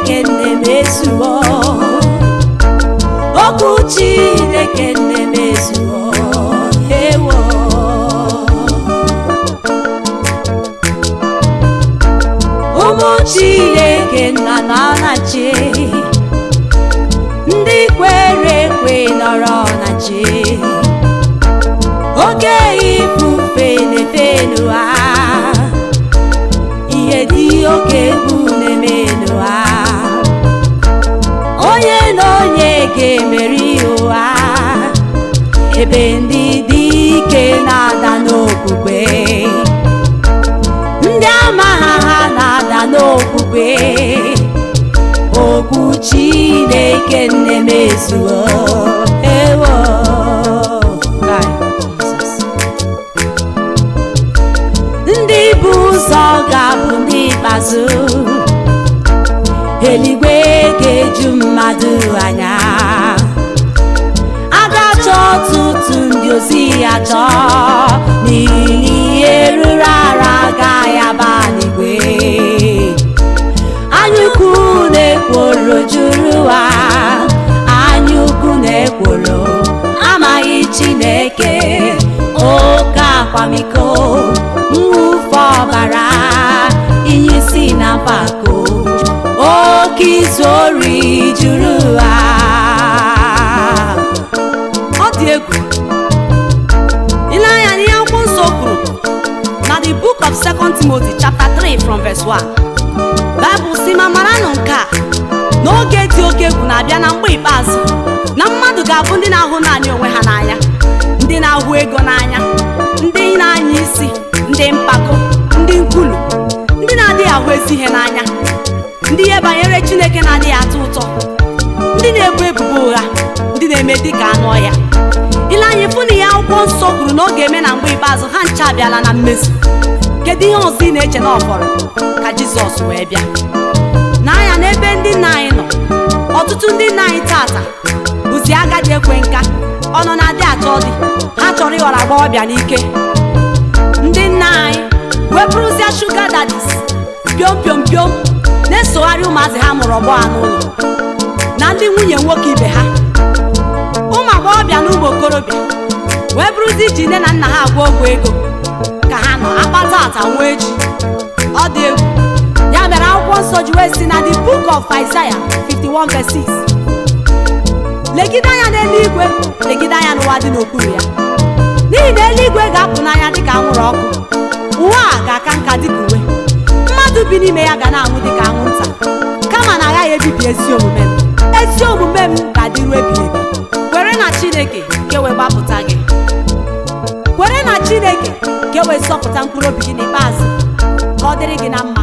Chineke na-emezuo, okwu Chineke na-emezuo, ewo. Ụmụ Chineke na-achị, ndị kwere ekwe nọrọ na chi, oke ifufe na-efe n'ụwa, ihe dị oke egwu na-eme n'ụwa, onye na onye ga-emeri ụwa, ebe ndị dị ike na-ada n'okwukwe, ndị amaghị ha na-ada n'okwukwe, okwu Chineke na-emezuo, ewo. Ndị bụ ụzọ ga-abụ ndị ikpeazụ, eluigwe ga-eju mmadụ anya, a ga-achọ ọtụtụ ndị ozi achọ, n'ihi ihe ruru arụ agaghị aba n'igwe. Anyaukwu na-ekworo juru ụwa, anyaukwu na-ekworo amaghị Chineke, oke akwamiko, mwụfu ọbara, ihe isi na mpako, oke izu ori juru ụwa. Ọ dị egwu. Ile anya n'ihe akwụkwọ nsọ kwuru na the book of 2 Timothy chapter 3 from verse 1. Bible si ma maranụ nke a, n'oge dị oke egwu na-abịa na mgbe ikpeazụ, na mmadụ ga-abụ ndị na-ahụ naanị onwe ha n'anya, ndị na-ahụ ego n'anya, ndị na-anya isi, ndị mpako, ndị nkwulu, ndị na-adịghị ahụ ezi ihe n'anya, ndị ihe banyere Chineke na-adịghị atọ ụtọ, ndị na-ebu ebubo ụgha, ndị na-eme dịka anụ ọhịa. Ile anya fụ na ihe akwụkwọ nsọ kwuru na ọ ga-eme na mgbe ikpeazụ, ha ncha abịala na mmezu. Kedu ihe ọzọ ị na-eche na ọ fọrọ ka Jizọs wee bịa? N'anya n'ebe ndị nna anyị nọ, ọtụtụ ndị nna anyị tata bụzi agadi ekwe nka, ọnọ na-adị achọ dị, ha chọrọ ịghọrọ agbọghọbịa n'ike. Ndị nna anyị wepụrụzia shuga dadis piom piom piom, na-esogharị ụmụazị ha mụrụ ọgbọ ha n'ụlọ, na ndị nwunye nwoke ibe ha. Ụmụ agbọghọbịa na ụmụ okorobịa wee bụrụzi iji nne na nna ha agwa ọgwụ ego ka ha nọ akpata ata nwa echi. Ọ dị egwu. Ya mere akwụkwọ nsọ ji wee si na the book of Isaiah 51 verse 6, legide anya n'eluigwe, legide anya n'ụwa dị n'okpuru ya, n'ihi na eluigwe ga-apụ n'anya dịka anwụrụ ọkụ, ụwa a ga-aka nka dịka uwe, mmadụ bi n'ime ya ga na-anwụ dịka anwụnta, kama na agaghị ebibi ezi omume m. Ezi omume m ga-adịru ebighị ebi. Kwere na Chineke ka e wee gbapụta gị, kwere na Chineke ka e wee zọpụta mkpụrụ obi gị n'ikpeazụ, ka ọ dịrị gị na mma.